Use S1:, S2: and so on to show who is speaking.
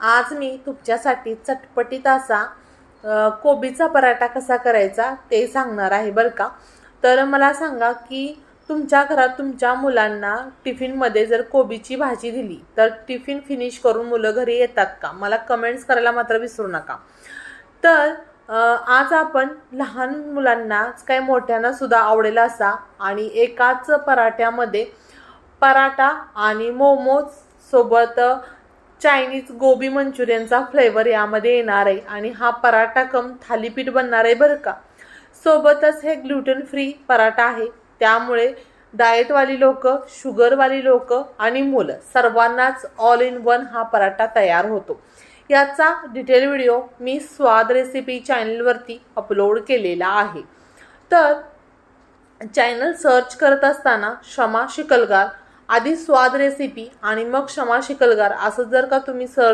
S1: आज मी तुमच्यासाठी चटपटीत असा कोबीचा पराठा कसा करायचा ते सांगणार आहे बरं का। तर मला सांगा की तुमच्या घरात तुमच्या मुलांना टिफिनमध्ये जर कोबीची भाजी दिली तर टिफिन फिनिश करून मुलं घरी येतात का? मला कमेंट्स करायला मात्र विसरू नका। तर आज आपण लहान मुलांना काय मोठ्यांना सुद्धा आवडेल असा आणि एकाच पराठ्यामध्ये पराठा आणि मोमोज सोबत चायनीज गोबी मंचुरियनचा फ्लेवर यामध्ये येणार आहे आणि हा पराठा कम थालीपीठ बनणार आहे बरं का। सोबतच हे ग्लुटेन फ्री पराठा आहे, त्यामुळे डाएटवाली लोक, शुगरवाली लोक आणि मुलं सर्वांनाच ऑल इन वन हा पराठा तयार होतो। याचा डिटेल व्हिडिओ मी स्वाद रेसिपी चॅनलवरती अपलोड केलेला आहे। तर चॅनल सर्च करत असताना शमा शिकलगार, आधी स्वाद रेसिपी आणि मग शमा शिकलगार असं जर का तुम्ही सर्च